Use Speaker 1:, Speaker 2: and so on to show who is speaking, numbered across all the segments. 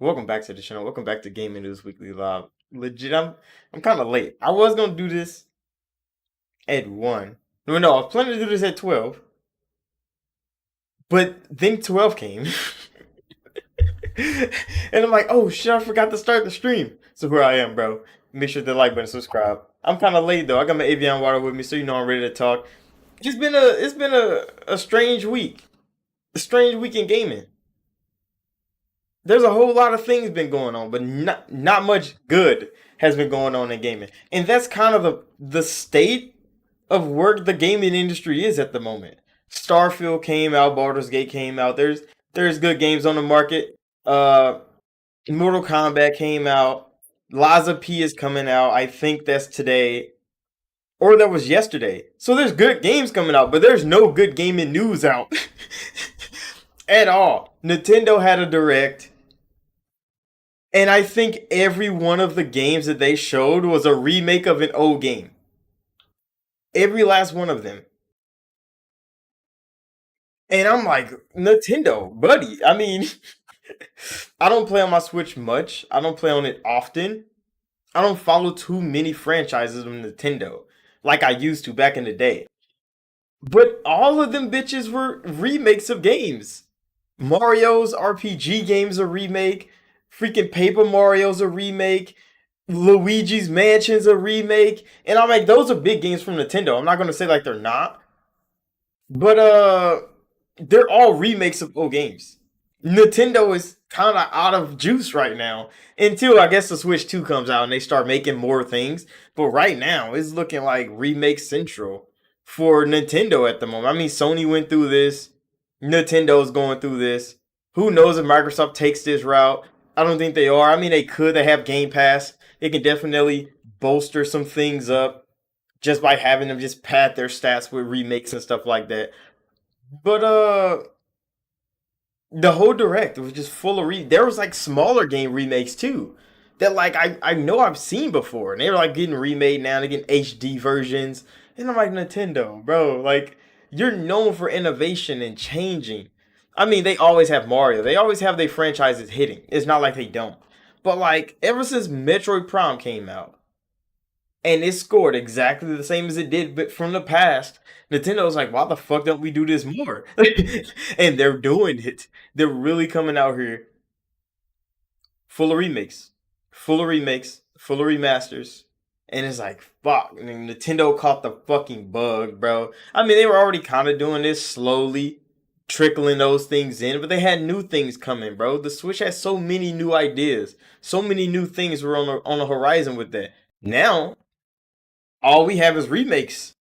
Speaker 1: Welcome back to the channel. Welcome back to Gaming News Weekly Live. Legit, I'm kind of late. I was gonna do this at 1. No, I was planning to do this at 12, but then 12 came, and I'm like, oh shit, I forgot to start the stream. So here I am, bro. Make sure to like button, subscribe. I'm kind of late though. I got my Avion water with me, so you know I'm ready to talk. It's been a strange week. A strange week in gaming. There's a whole lot of things been going on, but not much good has been going on in gaming. And that's kind of the state of where the gaming industry is at the moment. Starfield came out, Baldur's Gate came out. There's good games on the market. Uh Mortal Kombat came out. Liza P is coming out. I think that's today. Or that was yesterday. So there's good games coming out, but there's no good gaming news out at all. Nintendo had a direct. And I think every one of the games that they showed was a remake of an old game. Every last one of them. And I'm like, Nintendo, buddy. I mean, I don't play on my Switch much. I don't play on it often. I don't follow too many franchises of Nintendo like I used to back in the day. But all of them bitches were remakes of games. Mario's RPG game's a remake. Freaking Paper Mario's a remake. Luigi's Mansion's a remake. And I'm like, those are big games from Nintendo. I'm not gonna say like they're not. But they're all remakes of old games. Nintendo is kind of out of juice right now until I guess the Switch 2 comes out and they start making more things. But right now, it's looking like remake central for Nintendo at the moment. I mean, Sony went through this. Nintendo's going through this. Who knows if Microsoft takes this route? I don't think they are. I mean, they could. They have Game Pass. It can definitely bolster some things up just by having them just pad their stats with remakes and stuff like that. But the whole direct was just full of there was like smaller game remakes too that like I know I've seen before, and they were like getting remade now. They're getting HD versions, and I'm like, Nintendo, bro, like you're known for innovation and changing. I mean, they always have Mario. They always have their franchises hitting. It's not like they don't. But like ever since Metroid Prime came out, and it scored exactly the same as it did but from the past. Nintendo's like, why the fuck don't we do this more? And they're doing it. They're really coming out here full of remakes, full of remasters. And it's like, fuck. I mean, Nintendo caught the fucking bug, bro. I mean, they were already kind of doing this slowly, trickling those things in, but they had new things coming, bro. The Switch has so many new ideas, so many new things were on the horizon with that. Now, all we have is remakes.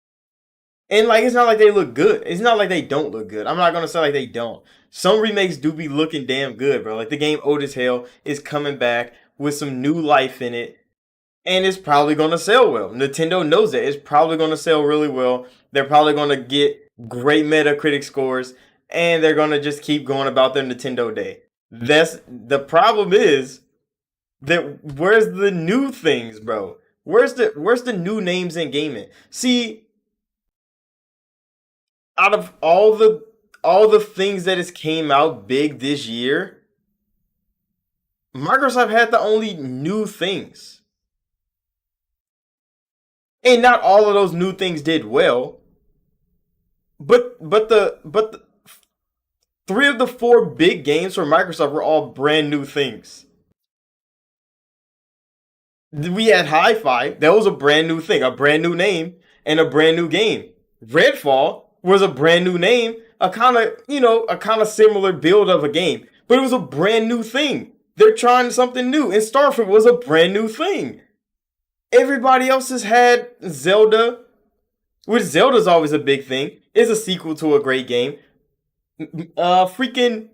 Speaker 1: And like it's not like they look good. It's not like they don't look good. I'm not gonna say like they don't. Some remakes do be looking damn good, bro. Like the game Old as Hell is coming back with some new life in it. And it's probably gonna sell well. Nintendo knows that. It's probably gonna sell really well. They're probably gonna get great Metacritic scores. And they're gonna just keep going about their Nintendo Day. That's the problem is that where's the new things, bro? Where's the new names in gaming? See, out of all the things that has came out big this year, Microsoft had the only new things. And not all of those new things did well. But the three of the four big games for Microsoft were all brand new things. We had Hi-Fi, that was a brand new thing, a brand new name, and a brand new game. Redfall was a brand new name, a kind of similar build of a game, but it was a brand new thing. They're trying something new, and Starfield was a brand new thing. Everybody else has had Zelda, which Zelda's always a big thing. It's a sequel to a great game. Freaking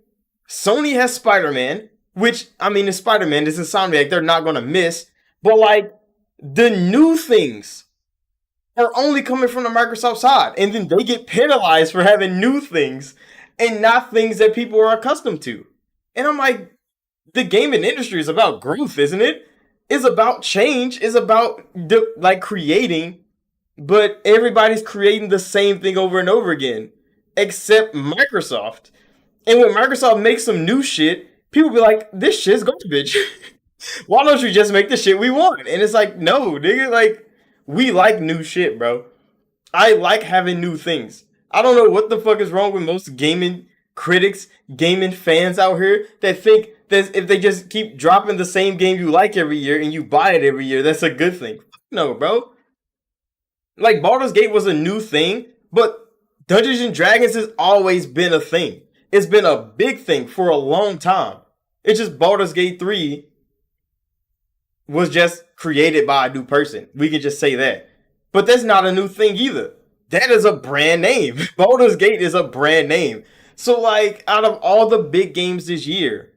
Speaker 1: Sony has Spider-Man, which I mean, it's Spider-Man. It's Insomniac. They're not gonna miss. But like the new things are only coming from the Microsoft side, and then they get penalized for having new things and not things that people are accustomed to. And I'm like, the gaming industry is about growth, isn't it? It's about change. It's about like creating, but everybody's creating the same thing over and over again, except Microsoft. And when Microsoft makes some new shit, people be like, this shit's garbage. Why don't you just make the shit we want? And it's like, no, nigga, like, we like new shit, bro. I like having new things. I don't know what the fuck is wrong with most gaming critics, gaming fans out here that think that if they just keep dropping the same game you like every year and you buy it every year, that's a good thing. No, bro. Like, Baldur's Gate was a new thing, but Dungeons and Dragons has always been a thing. It's been a big thing for a long time. It's just Baldur's Gate 3 was just created by a new person. We can just say that. But that's not a new thing either. That is a brand name. Baldur's Gate is a brand name. So, like, out of all the big games this year,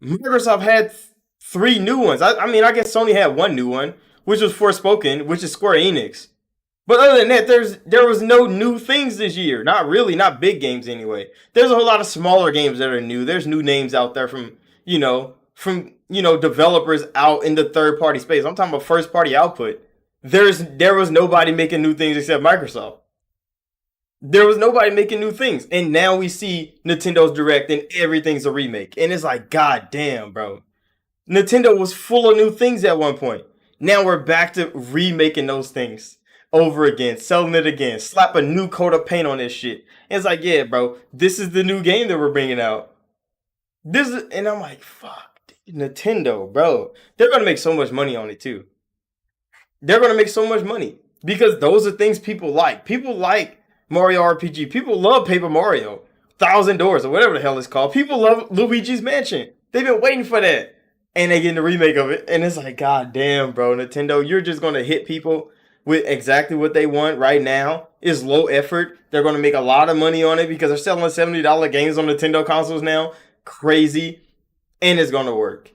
Speaker 1: Microsoft had three new ones. I mean, I guess Sony had one new one, which was Forspoken, which is Square Enix. But other than that, there was no new things this year. Not really, not big games anyway. There's a whole lot of smaller games that are new. There's new names out there from developers out in the third party space. I'm talking about first party output. There was nobody making new things except Microsoft. There was nobody making new things. And now we see Nintendo's Direct and everything's a remake. And it's like, god damn, bro. Nintendo was full of new things at one point. Now we're back to remaking those things over again, selling it again, slap a new coat of paint on this shit. And it's like, yeah, bro, this is the new game that we're bringing out. And I'm like, fuck, dude, Nintendo, bro. They're gonna make so much money on it too. They're gonna make so much money because those are things people like. People like Mario RPG. People love Paper Mario, Thousand Doors, or whatever the hell it's called. People love Luigi's Mansion. They've been waiting for that, and they get the remake of it. And it's like, god damn, bro, Nintendo, you're just gonna hit people with exactly what they want right now. It's low effort. They're gonna make a lot of money on it because they're selling $70 games on Nintendo consoles now. Crazy, and it's gonna work.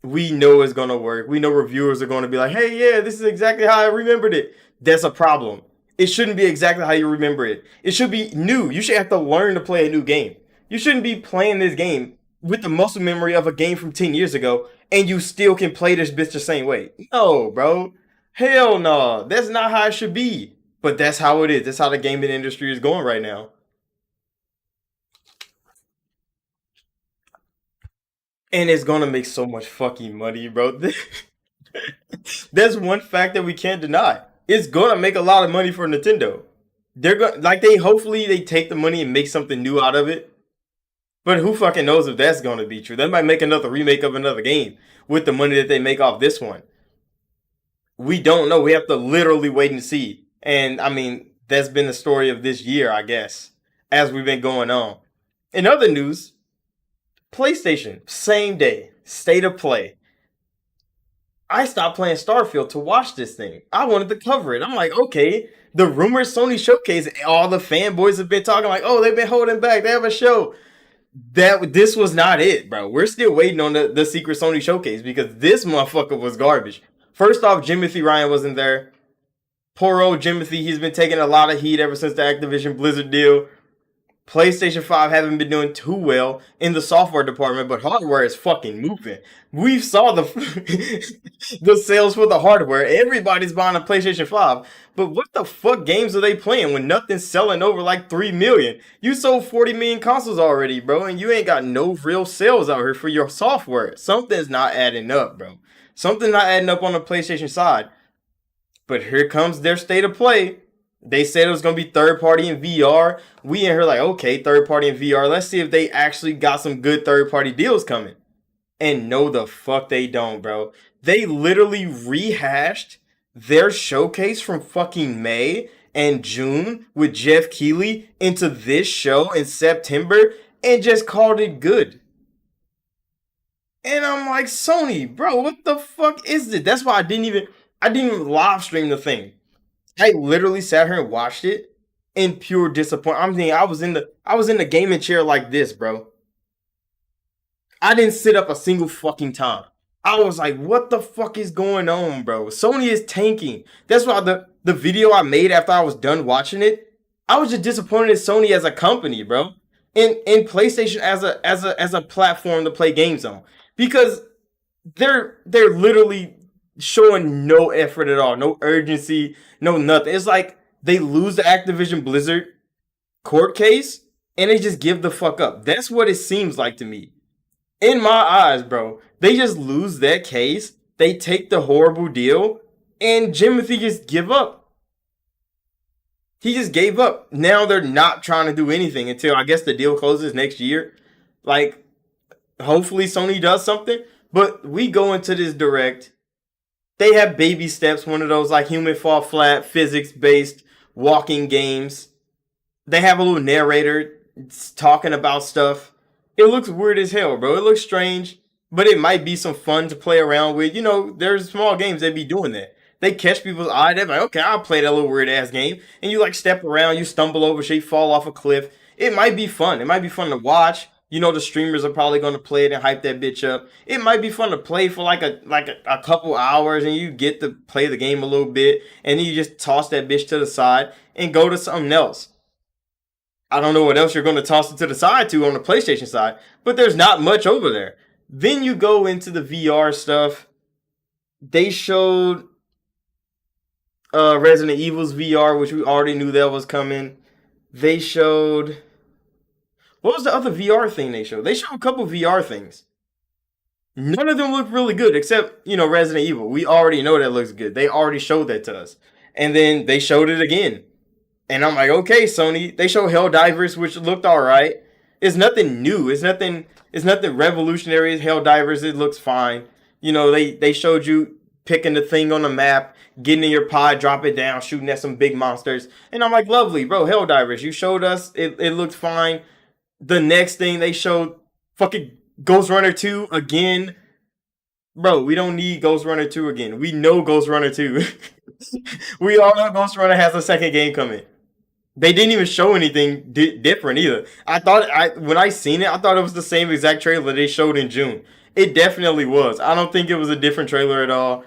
Speaker 1: We know it's gonna work. We know reviewers are gonna be like, hey, yeah, this is exactly how I remembered it. That's a problem. It shouldn't be exactly how you remember it. It should be new. You should have to learn to play a new game. You shouldn't be playing this game with the muscle memory of a game from 10 years ago and you still can play this bitch the same way. No, bro. Hell no. That's not how it should be. But that's how it is. That's how the gaming industry is going right now. And it's gonna make so much fucking money, bro. That's one fact that we can't deny. It's gonna make a lot of money for Nintendo. They're gonna hopefully they take the money and make something new out of it. But who fucking knows if that's gonna be true? They might make another remake of another game with the money that they make off this one. We don't know. We have to literally wait and see. And I mean, that's been the story of this year, I guess, as we've been going on. In other news, PlayStation, same day, state of play. I stopped playing Starfield to watch this thing. I wanted to cover it. I'm like, okay, the rumored Sony showcase, all the fanboys have been talking like, oh, they've been holding back. They have a show. This was not it, bro. We're still waiting on the secret Sony showcase because this motherfucker was garbage. First off, Jimothy Ryan wasn't there. Poor old Jimothy, he's been taking a lot of heat ever since the Activision Blizzard deal. PlayStation 5 haven't been doing too well in the software department, but hardware is fucking moving. We saw the the sales for the hardware. Everybody's buying a PlayStation 5. But what the fuck games are they playing when nothing's selling over like 3 million? You sold 40 million consoles already, bro, and you ain't got no real sales out here for your software. Something's not adding up, bro. Something's not adding up on the PlayStation side. But here comes their state of play. They said it was going to be third party in VR. We in here like, okay, third party in VR. Let's see if they actually got some good third party deals coming. And no, the fuck they don't, bro. They literally rehashed their showcase from fucking May and June with Jeff Keighley into this show in September and just called it good. And I'm like, Sony, bro, what the fuck is it? That's why I didn't even live stream the thing. I literally sat here and watched it in pure disappointment. I mean, I was in the gaming chair like this, bro. I didn't sit up a single fucking time. I was like, what the fuck is going on, bro? Sony is tanking. That's why the video I made after I was done watching it, I was just disappointed in Sony as a company, bro. In PlayStation as a platform to play games on. Because they're literally showing no effort at all, no urgency, no nothing. It's like they lose the Activision Blizzard court case and they just give the fuck up. That's what it seems like to me. In my eyes, bro, they just lose that case. They take the horrible deal, and Jimothy just give up. He just gave up. Now they're not trying to do anything until I guess the deal closes next year. Like, hopefully Sony does something. But we go into this direct. They have baby steps, one of those like human fall flat, physics based walking games. They have a little narrator talking about stuff. It looks weird as hell, bro. It looks strange, but it might be some fun to play around with. You know, there's small games that be doing that. They catch people's eye. They're like, okay, I'll play that little weird ass game. And you like step around, you stumble over shit, you fall off a cliff. It might be fun. It might be fun to watch. You know, the streamers are probably going to play it and hype that bitch up. It might be fun to play for like a couple hours, and you get to play the game a little bit, and then you just toss that bitch to the side and go to something else. I don't know what else you're going to toss it to the side to on the PlayStation side, but there's not much over there. Then you go into the VR stuff. They showed Resident Evil's VR, which we already knew that was coming. They showed, what was the other VR thing they showed? They showed a couple VR things. None of them look really good except, you know, Resident Evil. We already know that looks good. They already showed that to us. And then they showed it again. And I'm like, okay, Sony. They show Helldivers, which looked all right. It's nothing new. It's nothing. It's nothing revolutionary. As Helldivers, it looks fine. You know, they showed you picking the thing on the map, getting in your pod, drop it down, shooting at some big monsters. And I'm like, lovely, bro. Helldivers, you showed us. It looked fine. The next thing they showed, fucking Ghost Runner 2 again. Bro, we don't need Ghost Runner 2 again. We know Ghost Runner 2. We all know Ghost Runner has a second game coming. They didn't even show anything different either. When I seen it, I thought it was the same exact trailer they showed in June. It definitely was. I don't think it was a different trailer at all.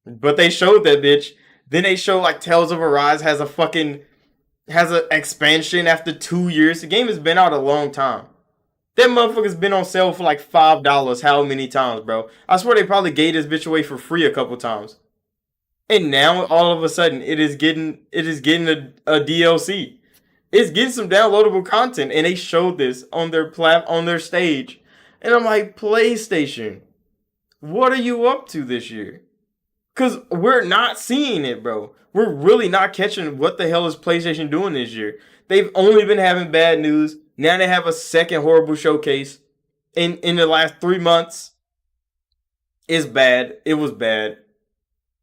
Speaker 1: But they showed that bitch. Then they show like Tales of Arise has an expansion after 2 years. The game has been out a long time. That motherfucker's been on sale for like $5 how many times, bro? I swear they probably gave this bitch away for free a couple times. And now all of a sudden it is getting a DLC. It's getting some downloadable content, and they showed this on their stage. And I'm like, PlayStation, what are you up to this year? Cause we're not seeing it, bro. We're really not catching what the hell is PlayStation doing this year. They've only been having bad news. Now they have a second horrible showcase in the last 3 months. It's bad. It was bad.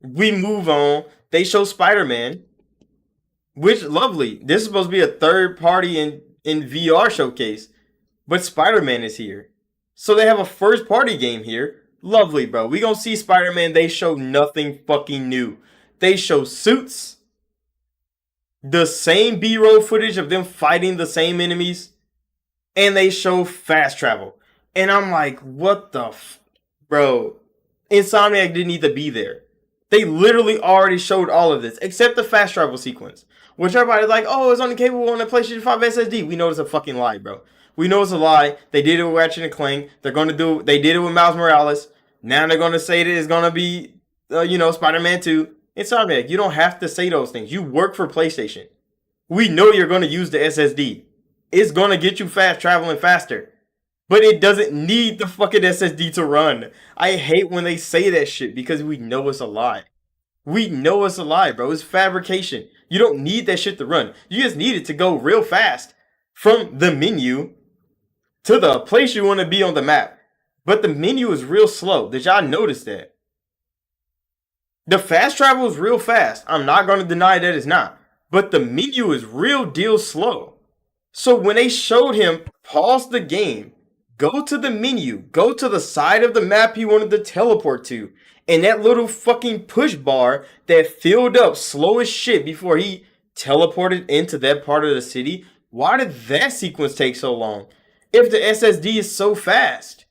Speaker 1: We move on. They show Spider-Man, which lovely. This is supposed to be a third party in VR showcase, but Spider-Man is here. So they have a first party game here. Lovely, bro. We gonna see Spider-Man. They show nothing fucking new. They show suits, the same B-roll footage of them fighting the same enemies, and they show fast travel. And I'm like, what the bro? Insomniac didn't need to be there. They literally already showed all of this, except the fast travel sequence. Which everybody's like, oh, it's only capable on the PlayStation 5 SSD. We know it's a fucking lie, bro. We know it's a lie. They did it with Ratchet and Clank. They did it with Miles Morales. Now they're gonna say that it's gonna be, Spider-Man 2. Insomniac, you don't have to say those things. You work for PlayStation. We know you're gonna use the SSD. It's gonna get you fast traveling faster. But it doesn't need the fucking SSD to run. I hate when they say that shit because we know it's a lie. We know it's a lie, bro. It's fabrication. You don't need that shit to run. You just need it to go real fast from the menu to the place you want to be on the map. But the menu is real slow. Did y'all notice that? The fast travel is real fast. I'm not going to deny that it's not. But the menu is real deal slow. So when they showed him pause the game, go to the menu, go to the side of the map he wanted to teleport to, and that little fucking push bar that filled up slow as shit before he teleported into that part of the city, why did that sequence take so long? If the SSD is so fast,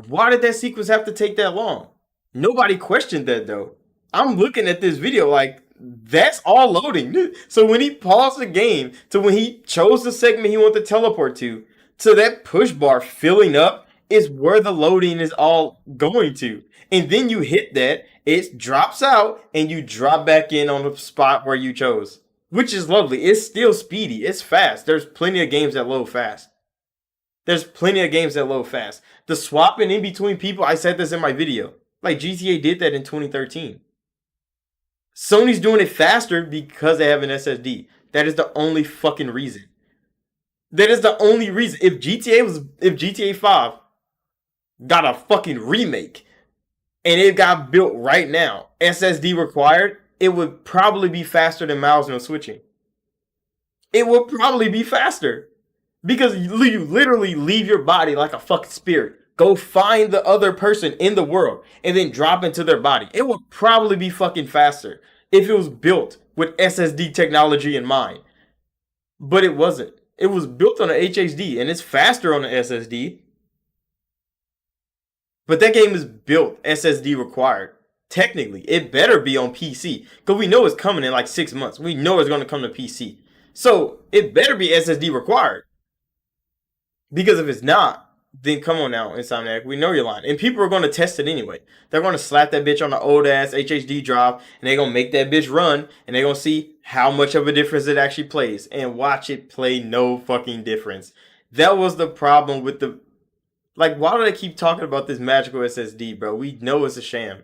Speaker 1: why did that sequence have to take that long? Nobody questioned that though. I'm looking at this video like, that's all loading. So when he paused the game to when he chose the segment he wanted to teleport to that push bar filling up is where the loading is all going to. And then you hit that, it drops out, and you drop back in on the spot where you chose. Which is lovely. It's still speedy. It's fast. There's plenty of games that load fast. There's plenty of games that load fast. The swapping in between people, I said this in my video. Like GTA did that in 2013. Sony's doing it faster because they have an SSD. That is the only fucking reason. That is the only reason. If GTA 5 got a fucking remake and it got built right now, SSD required, it would probably be faster than mouse no switching. It would probably be faster. Because you literally leave your body like a fucking spirit. Go find the other person in the world and then drop into their body. It would probably be fucking faster if it was built with SSD technology in mind. But it wasn't. It was built on an HDD and it's faster on an SSD. But that game is built SSD required. Technically, it better be on PC. Because we know it's coming in like 6 months. We know it's going to come to PC. So it better be SSD required. Because if it's not, then come on now, Insomniac. We know you're lying. And people are going to test it anyway. They're going to slap that bitch on the old ass HDD drive. And they're going to make that bitch run. And they're going to see how much of a difference it actually plays. And watch it play no fucking difference. That was the problem with the... Like, why do they keep talking about this magical SSD, bro? We know it's a sham.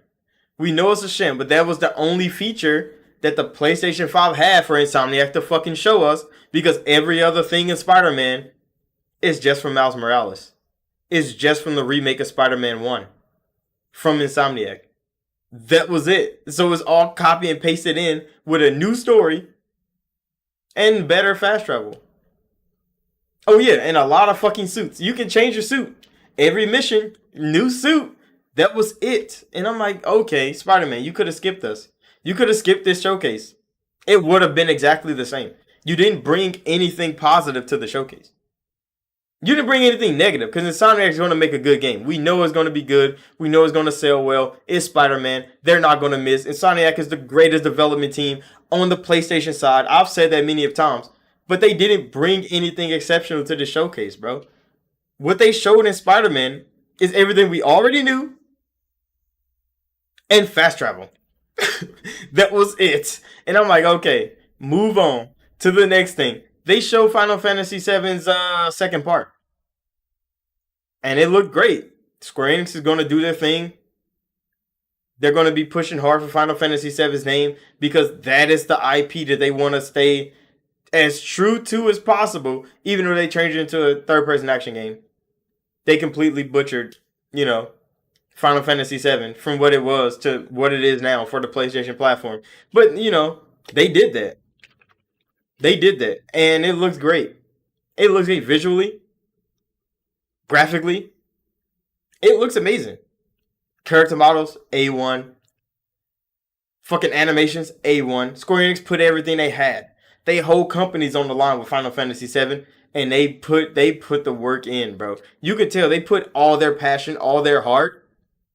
Speaker 1: We know it's a sham. But that was the only feature that the PlayStation 5 had for Insomniac to fucking show us. Because every other thing in Spider-Man is just from Miles Morales. It's just from the remake of Spider-Man 1. From Insomniac. That was it. So it's all copy and pasted in with a new story and better fast travel. Oh yeah, and a lot of fucking suits. You can change your suit. Every mission, new suit. That was it. And I'm like, okay, Spider-Man, you could have skipped us. You could have skipped this showcase. It would have been exactly the same. You didn't bring anything positive to the showcase. You didn't bring anything negative because Insomniac is going to make a good game. We know it's going to be good. We know it's going to sell well. It's Spider-Man. They're not going to miss. Insomniac is the greatest development team on the PlayStation side. I've said that many of times. But they didn't bring anything exceptional to the showcase, bro. What they showed in Spider-Man is everything we already knew and fast travel. That was it. And I'm like, okay, move on to the next thing. They show Final Fantasy VII's second part. And it looked great. Square Enix is going to do their thing. They're going to be pushing hard for Final Fantasy VII's name because that is the IP that they want to stay as true to as possible, even though they changed it into a third-person action game. They completely butchered, Final Fantasy VII from what it was to what it is now for the PlayStation platform. But, they did that. They did that. And it looks great. It looks great visually. Graphically. It looks amazing. Character models, A1. Fucking animations, A1. Square Enix put everything they had. They hold companies on the line with Final Fantasy VII. And they put the work in, bro. You could tell they put all their passion, all their heart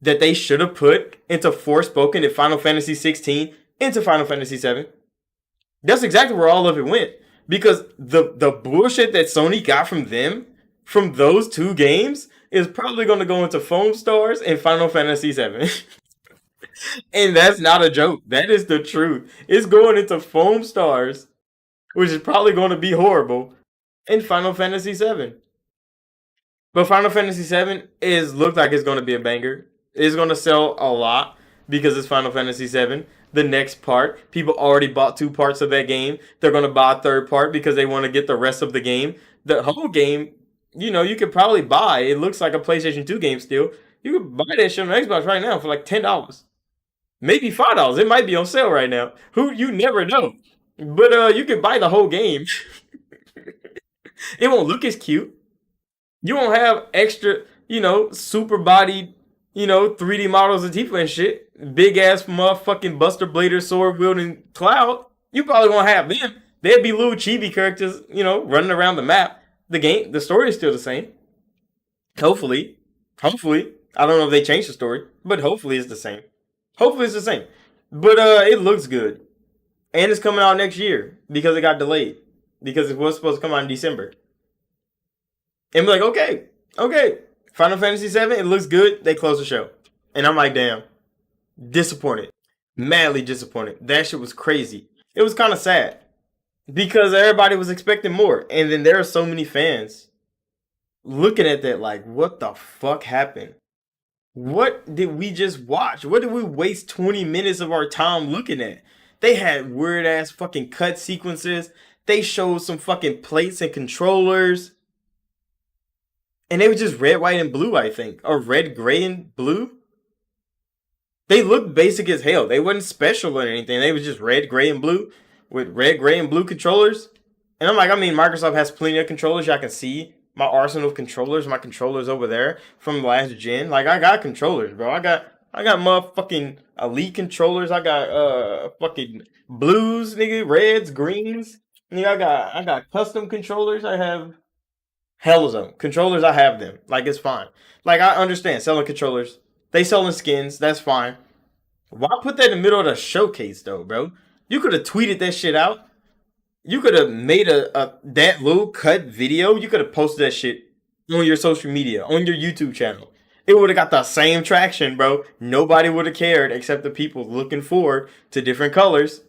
Speaker 1: that they should have put into Forspoken and Final Fantasy 16 into Final Fantasy 7. That's exactly where all of it went. Because the bullshit that Sony got from them, from those two games, is probably going to go into Foam Stars and Final Fantasy 7. And that's not a joke. That is the truth. It's going into Foam Stars, which is probably going to be horrible, in Final Fantasy 7. But Final Fantasy 7 looked like it's going to be a banger. It's going to sell a lot because it's Final Fantasy 7. The next part, people already bought 2 parts of that game. They're going to buy a third part because they want to get the rest of the game. The whole game, you could probably buy. It looks like a PlayStation 2 game still. You could buy that shit on Xbox right now for like $10. Maybe $5. It might be on sale right now. You never know. But you can buy the whole game. It won't look as cute. You won't have extra, super bodied, 3D models of Tifa and shit. Big ass motherfucking Buster Blader sword wielding Cloud. You probably won't have them. They'd be little chibi characters, running around the map. The story is still the same. Hopefully. I don't know if they changed the story, but hopefully it's the same. But it looks good. And it's coming out next year because it got delayed. Because it was supposed to come out in December. And be like, okay. Final Fantasy VII, it looks good. They close the show. And I'm like, damn. Disappointed. Madly disappointed. That shit was crazy. It was kind of sad. Because everybody was expecting more. And then there are so many fans looking at that like, what the fuck happened? What did we just watch? What did we waste 20 minutes of our time looking at? They had weird ass fucking cut sequences. They showed some fucking plates and controllers. And they were just red, white, and blue, I think. Or red, gray, and blue. They looked basic as hell. They wasn't special or anything. They was just red, gray, and blue with red, gray, and blue controllers. And I'm like, I mean, Microsoft has plenty of controllers. Y'all can see my arsenal of controllers. My controllers over there from last gen. Like, I got controllers, bro. I got motherfucking elite controllers. I got fucking blues, nigga, reds, greens. Nigga, I got custom controllers. I have hell of them controllers. I have them. Like, it's fine. Like, I understand selling controllers. They selling skins. That's fine. Why put that in the middle of the showcase though, bro? You could have tweeted that shit out. You could have made a that little cut video. You could have posted that shit on your social media, on your YouTube channel. It would have got the same traction, bro. Nobody would have cared except the people looking forward to different colors.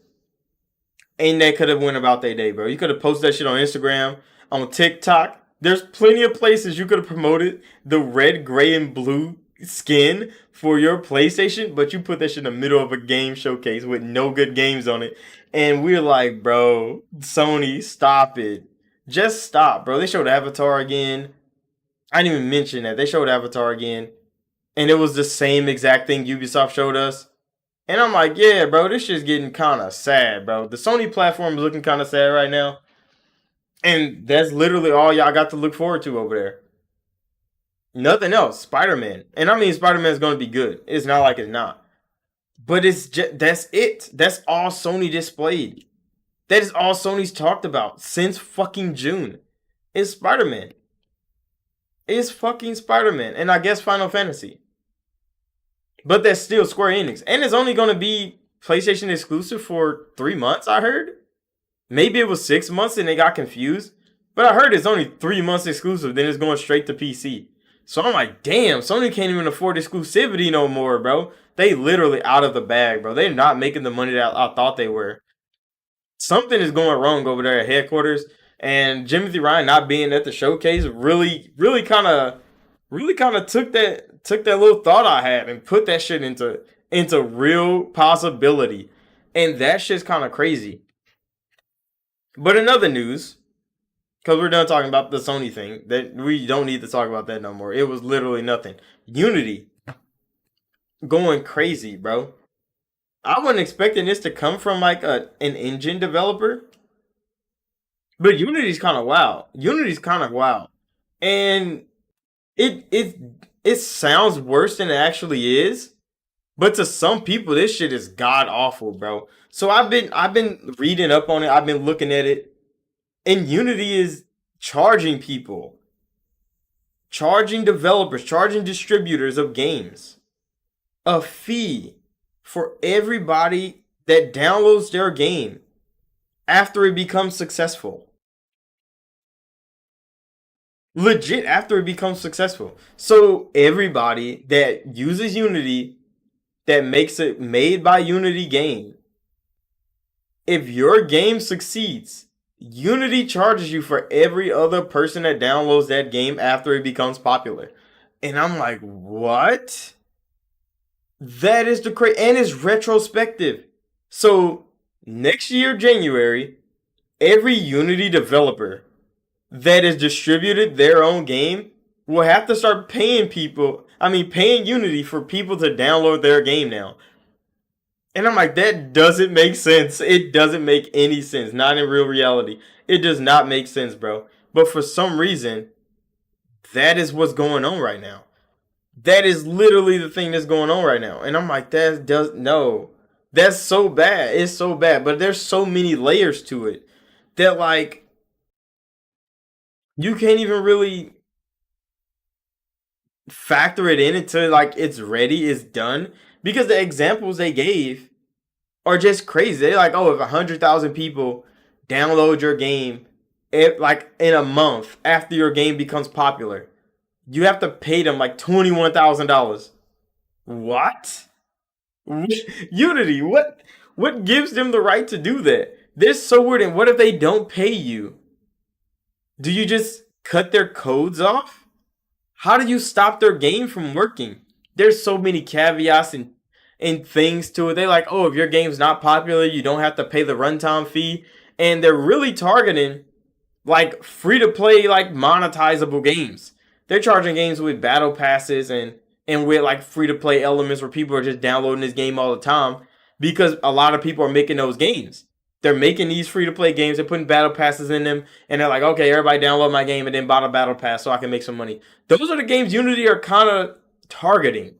Speaker 1: And they could have went about their day, bro. You could have posted that shit on Instagram, on TikTok. There's plenty of places you could have promoted the red, gray, and blue skin for your PlayStation, but you put that shit in the middle of a game showcase with no good games on it. And we're like, bro, Sony, stop it. Just stop, bro. They showed Avatar again. I didn't even mention that. They showed Avatar again. And it was the same exact thing Ubisoft showed us. And I'm like, yeah, bro, this shit's getting kind of sad, bro. The Sony platform is looking kind of sad right now. And that's literally all y'all got to look forward to over there. Nothing else. Spider-Man. And I mean, Spider-Man's going to be good. It's not like it's not. But it's just, that's it. That's all Sony displayed. That is all Sony's talked about since fucking June. It's Spider-Man. It's fucking Spider-Man. And I guess Final Fantasy. But that's still Square Enix. And it's only going to be PlayStation exclusive for 3 months, I heard. Maybe it was 6 months and they got confused. But I heard it's only 3 months exclusive, then it's going straight to PC. So I'm like, damn, Sony can't even afford exclusivity no more, bro. They literally out of the bag, bro. They're not making the money that I thought they were. Something is going wrong over there at headquarters. And Timothy Ryan not being at the showcase really kind of took that little thought I had and put that shit into real possibility. And that shit's kind of crazy. But in other news, because we're done talking about the Sony thing, that we don't need to talk about that no more. It was literally nothing. Unity going crazy, bro. I wasn't expecting this to come from like an engine developer. But Unity's kind of wild. Unity's kind of wild. And it sounds worse than it actually is. But to some people, this shit is god awful, bro. So I've been reading up on it. I've been looking at it. And Unity is charging people, charging developers, charging distributors of games a fee for everybody that downloads their game after it becomes successful. Legit, after it becomes successful. So everybody that uses Unity, that makes it made by Unity game, if your game succeeds, Unity charges you for every other person that downloads that game after it becomes popular. And I'm like, what? That is the crazy, and it's retrospective. So next year, January, every Unity developer that has distributed their own game will have to start paying paying Unity for people to download their game now. And I'm like, that doesn't make sense. It doesn't make any sense. Not in real reality. It does not make sense, bro. But for some reason, that is what's going on right now. That is literally the thing that's going on right now. And I'm like, no. That's so bad. It's so bad. But there's so many layers to it that like you can't even really factor it in until like it's ready, it's done. Because the examples they gave are just crazy. They're like, oh, if 100,000 people download your game, like in a month after your game becomes popular, you have to pay them like $21,000. What? Unity, what gives them the right to do that? They're so weird. And what if they don't pay you? Do you just cut their codes off? How do you stop their game from working? There's so many caveats and things to it. They're like, oh, if your game's not popular, you don't have to pay the runtime fee. And they're really targeting like free to play, like monetizable games. They're charging games with battle passes and with like free to play elements where people are just downloading this game all the time because a lot of people are making those games. They're making these free to play games. They're putting battle passes in them, and they're like, okay, everybody download my game and then buy the battle pass so I can make some money. Those are the games Unity are kind of targeting.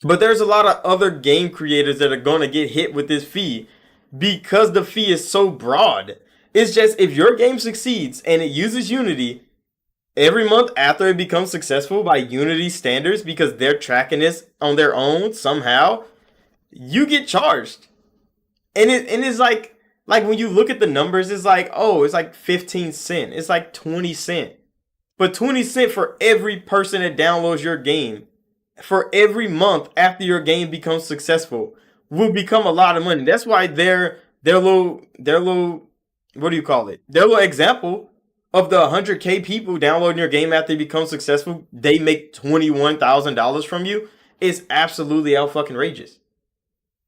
Speaker 1: But there's a lot of other game creators that are going to get hit with this fee because the fee is so broad. It's just if your game succeeds and it uses Unity every month after it becomes successful by Unity standards because they're tracking this on their own somehow, you get charged. And it's like when you look at the numbers, it's like, oh, it's like 15 cents. It's like 20 cents. But 20 cents for every person that downloads your game for every month after your game becomes successful will become a lot of money. That's why their little what do you call it? Their little example of the 100K people downloading your game after they become successful, they make $21,000 from you is absolutely out fucking outrageous.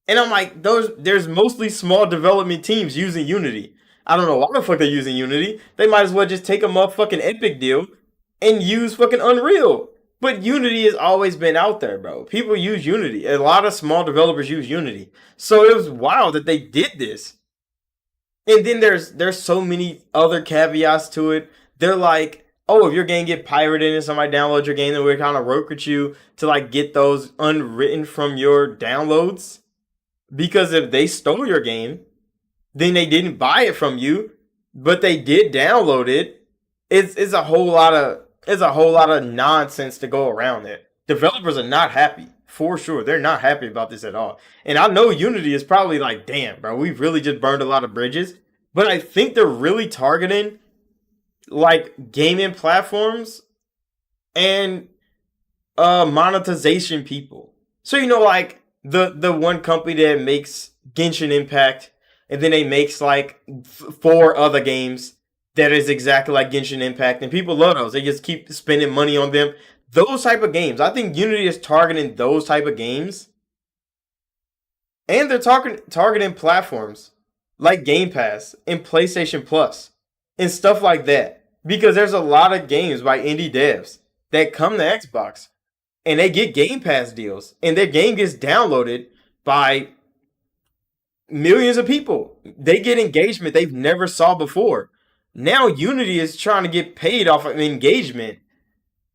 Speaker 1: And I'm like, there's mostly small development teams using Unity. I don't know why the fuck they're using Unity. They might as well just take a motherfucking Epic deal and use fucking Unreal. But Unity has always been out there, bro. People use Unity. A lot of small developers use Unity. So it was wild that they did this. And then there's so many other caveats to it. They're like, oh, if your game get pirated and somebody downloads your game, then we kind of work with you to like get those unwritten from your downloads. Because if they stole your game, then they didn't buy it from you, but they did download it. It's a whole lot of nonsense to go around it. Developers are not happy, for sure. They're not happy about this at all. And I know Unity is probably like, damn, bro, we've really just burned a lot of bridges. But I think they're really targeting like gaming platforms and monetization people. So like the one company that makes Genshin Impact, and then they makes like 4 other games that is exactly like Genshin Impact, and people love those. They just keep spending money on them. Those type of games, I think Unity is targeting those type of games, and they're targeting platforms like Game Pass and PlayStation Plus and stuff like that, because there's a lot of games by indie devs that come to Xbox and they get Game Pass deals, and their game gets downloaded by millions of people. They get engagement they've never saw before. Now Unity is trying to get paid off of engagement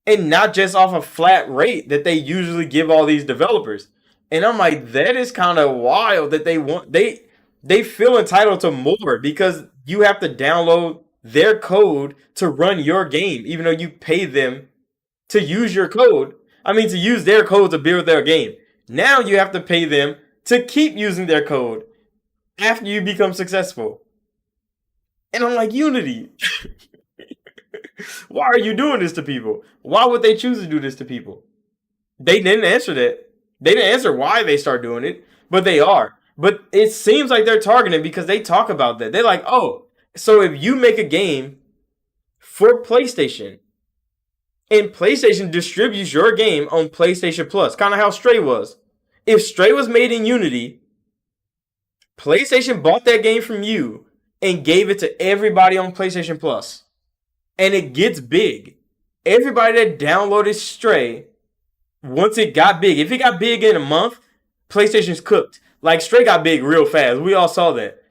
Speaker 1: and not just off a flat rate that they usually give all these developers. And I'm like, that is kind of wild that they feel entitled to more because you have to download their code to run your game, even though you pay them to use your code. I mean, to use their code to build their game. Now you have to pay them to keep using their code after you become successful. And I'm like, Unity, why are you doing this to people? Why would they choose to do this to people? They didn't answer that. They didn't answer why they start doing it, but they are. But it seems like they're targeting because they talk about that. They're like, oh, so if you make a game for PlayStation, and PlayStation distributes your game on PlayStation Plus, kind of how Stray was. If Stray was made in Unity, PlayStation bought that game from you and gave it to everybody on PlayStation Plus. And it gets big. Everybody that downloaded Stray, once it got big, if it got big in a month, PlayStation's cooked. Like Stray got big real fast. We all saw that.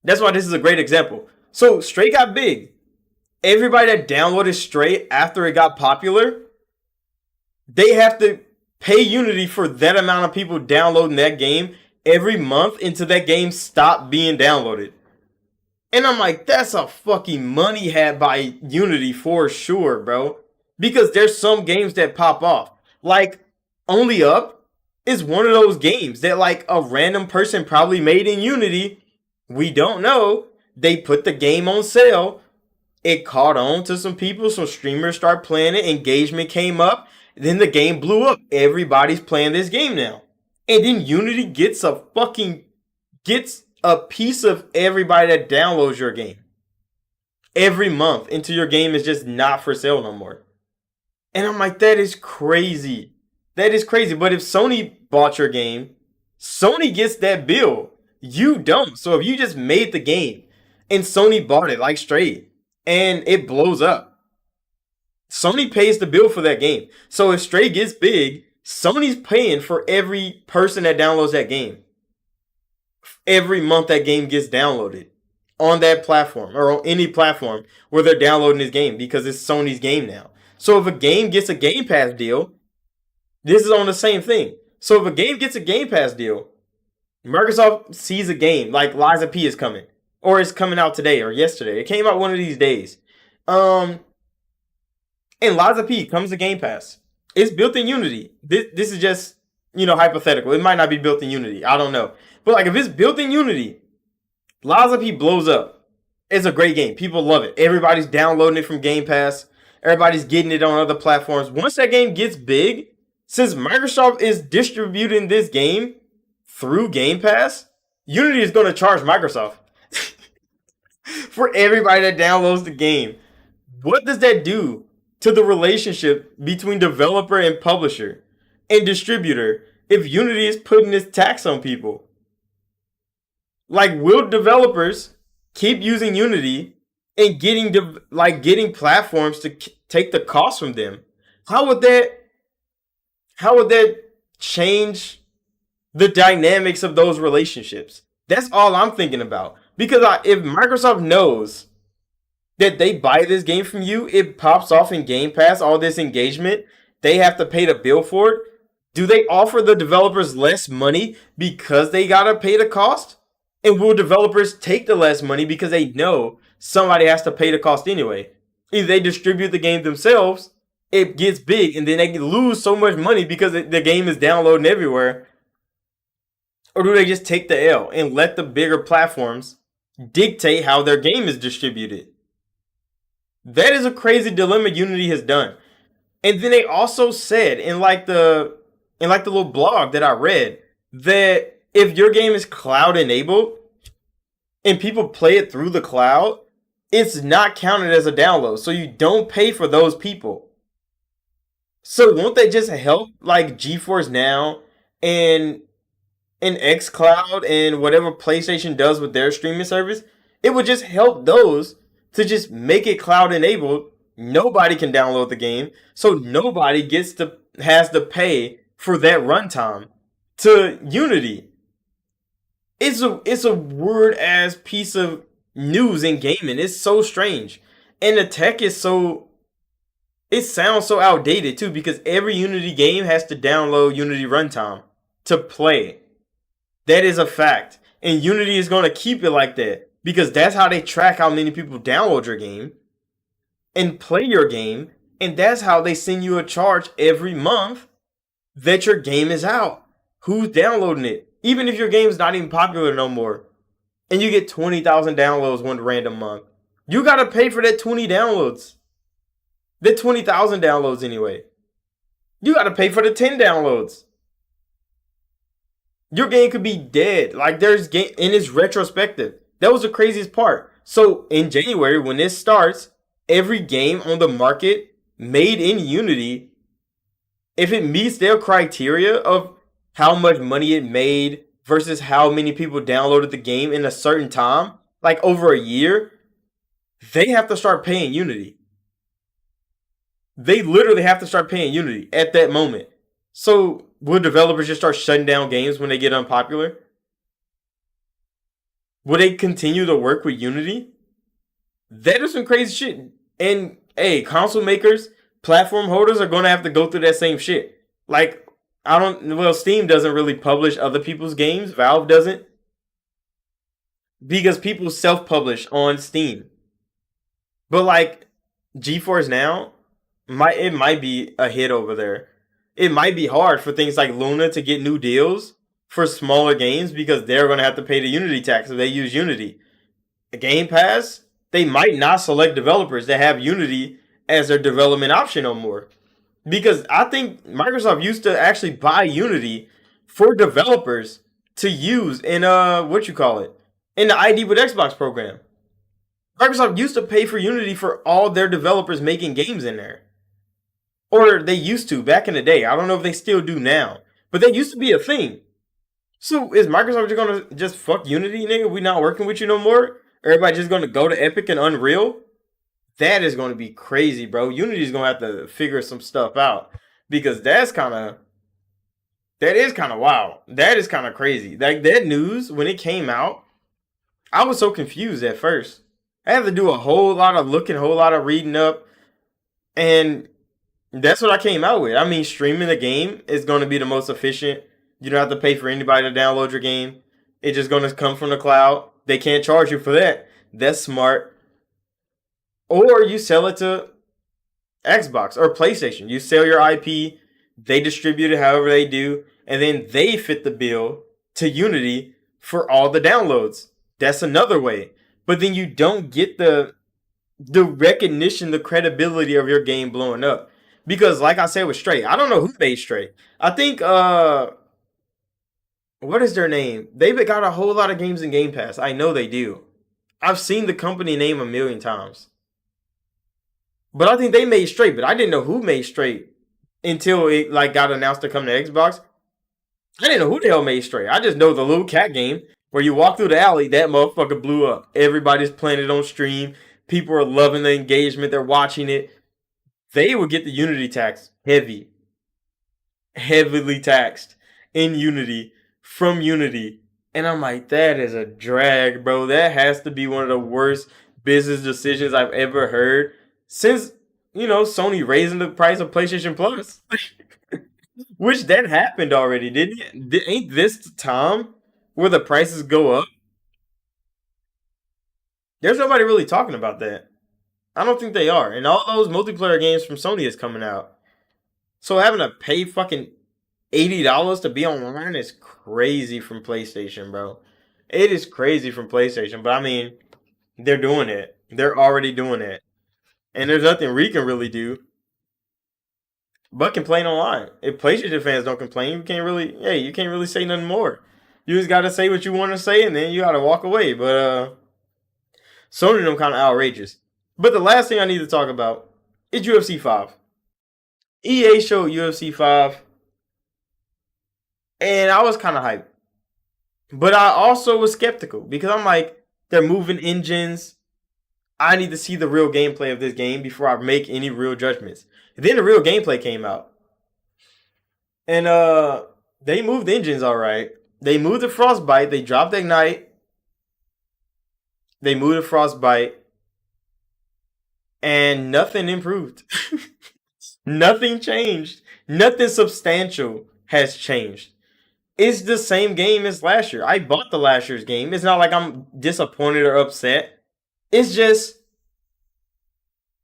Speaker 1: That's why this is a great example. So Stray got big. Everybody that downloaded Stray after it got popular, they have to pay Unity for that amount of people downloading that game every month until that game stopped being downloaded. And I'm like, that's a fucking money had by Unity for sure, bro. Because there's some games that pop off. Like, Only Up is one of those games that like a random person probably made in Unity. We don't know. They put the game on sale. It caught on to some people. Some streamers start playing it. Engagement came up. Then the game blew up. Everybody's playing this game now. And then Unity gets a piece of everybody that downloads your game every month until your game is just not for sale no more. And I'm like, that is crazy. That is crazy. But if Sony bought your game, Sony gets that bill. You don't. So if you just made the game and Sony bought it like straight and it blows up, Sony pays the bill for that game. So if Stray gets big, Sony's paying for every person that downloads that game. Every month that game gets downloaded on that platform or on any platform where they're downloading this game because it's Sony's game now. So if a game gets a Game Pass deal, this is on the same thing. So if a game gets a Game Pass deal, Microsoft sees a game like Liza P is coming, or it's coming out today or yesterday. It came out one of these days. Um, and Liza P comes to Game Pass. It's built in Unity. This is just hypothetical. It might not be built in Unity. I don't know. But like if it's built in Unity, Liza P blows up. It's a great game. People love it. Everybody's downloading it from Game Pass. Everybody's getting it on other platforms. Once that game gets big, since Microsoft is distributing this game through Game Pass, Unity is going to charge Microsoft for everybody that downloads the game. What does that do to the relationship between developer and publisher and distributor if Unity is putting this tax on people? Like, will developers keep using Unity and getting platforms to take the cost from them? How would that change the dynamics of those relationships? That's all I'm thinking about. Because if Microsoft knows that they buy this game from you, it pops off in Game Pass, all this engagement, they have to pay the bill for it. Do they offer the developers less money because they gotta pay the cost? And will developers take the less money because they know somebody has to pay the cost anyway? Either they distribute the game themselves, it gets big, and then they lose so much money because the game is downloading everywhere. Or do they just take the L and let the bigger platforms dictate how their game is distributed? That is a crazy dilemma Unity has done. And then they also said in the little blog that I read that if your game is cloud enabled and people play it through the cloud, it's not counted as a download. So you don't pay for those people. So won't they just help like GeForce Now and xCloud and whatever PlayStation does with their streaming service? It would just help those to just make it cloud enabled. Nobody can download the game, so nobody has to pay for that runtime to Unity. It's a weird ass piece of news in gaming. It's so strange, and the tech is it sounds so outdated too because every Unity game has to download Unity runtime to play. That is a fact, and Unity is going to keep it like that because that's how they track how many people download your game and play your game, and that's how they send you a charge every month that your game is out. Who's downloading it? Even if your game's not even popular no more, and you get 20,000 downloads one random month, you gotta pay for that 20 downloads. The 20,000 downloads anyway. You gotta pay for the 10 downloads. Your game could be dead. Like there's game, and it's retrospective. That was the craziest part. So in January, when this starts, every game on the market made in Unity, if it meets their criteria of how much money it made versus how many people downloaded the game in a certain time, like over a year, they have to start paying Unity. They literally have to start paying Unity at that moment. So will developers just start shutting down games when they get unpopular? Will they continue to work with Unity? That is some crazy shit. And hey, console makers, platform holders are gonna have to go through that same shit. Like, Steam doesn't really publish other people's games. Valve doesn't. Because people self-publish on Steam. But like, GeForce Now, it might be a hit over there. It might be hard for things like Luna to get new deals for smaller games because they're going to have to pay the Unity tax if they use Unity. Game Pass, they might not select developers that have Unity as their development option no more. Because I think Microsoft used to actually buy Unity for developers to use in in the ID with Xbox program. Microsoft used to pay for Unity for all their developers making games in there. Or they used to back in the day. I don't know if they still do now, but they used to be a thing. So is Microsoft just gonna just fuck Unity, nigga? We not working with you no more. Everybody just gonna go to Epic and Unreal. That is gonna be crazy, bro. Unity's gonna have to figure some stuff out because that is kind of wild. That is kind of crazy. Like that news when it came out, I was so confused at first. I had to do a whole lot of looking, a whole lot of reading up, and that's what I came out with. I mean, streaming the game is going to be the most efficient. You don't have to pay for anybody to download your game. It's just going to come from the cloud. They can't charge you for that. That's smart. Or you sell it to Xbox or PlayStation. You sell your IP, they distribute it however they do, and then they fit the bill to Unity for all the downloads. That's another way. But then you don't get the recognition, the credibility of your game blowing up. Because like I said with Stray, I don't know who made Stray. I think what is their name? They've got a whole lot of games in Game Pass. I know they do. I've seen the company name a million times. But I think they made Stray, but I didn't know who made Stray until it like got announced to come to Xbox. I didn't know who the hell made Stray. I just know the little cat game where you walk through the alley, that motherfucker blew up. Everybody's playing it on stream. People are loving the engagement. They're watching it. They would get the Unity tax heavy, heavily taxed in Unity from Unity. And I'm like, that is a drag, bro. That has to be one of the worst business decisions I've ever heard since, Sony raising the price of PlayStation Plus. Which that happened already, didn't it? Ain't this the time where the prices go up? There's nobody really talking about that. I don't think they are. And all those multiplayer games from Sony is coming out. So having to pay fucking $80 to be online is crazy from PlayStation, bro. It is crazy from PlayStation. But I mean, they're doing it. They're already doing it. And there's nothing we can really do but complain online. If PlayStation fans don't complain, you can't really say nothing more. You just gotta say what you want to say, and then you gotta walk away. But Sony them kind of outrageous. But the last thing I need to talk about is UFC 5. EA showed UFC 5, and I was kind of hyped. But I also was skeptical because I'm like, they're moving engines. I need to see the real gameplay of this game before I make any real judgments. And then the real gameplay came out. And they moved engines all right. They moved the Frostbite. They dropped Ignite. They moved the Frostbite. And nothing improved. Nothing changed. Nothing substantial has changed. It's the same game as last year. I bought the last year's game. It's not like I'm disappointed or upset. It's just,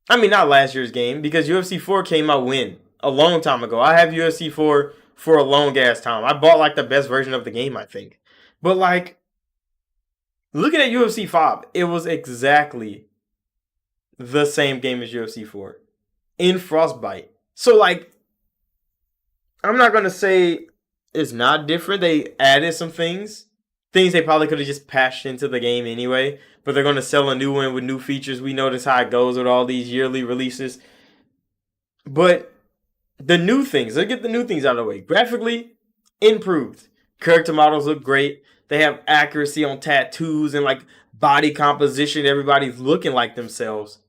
Speaker 1: I mean, not last year's game because UFC 4 came out when? A long time ago. I have UFC 4 for a long ass time. I bought like the best version of the game, I think. But like, looking at UFC 5, it was exactly the same game as UFC 4 in Frostbite. So like, I'm not going to say it's not different. They added some things they probably could have just patched into the game anyway, but they're going to sell a new one with new features. We know this how it goes with all these yearly releases. But the new things, let's get the new things out of the way. Graphically, improved. Character models look great. They have accuracy on tattoos and like body composition. Everybody's looking like themselves.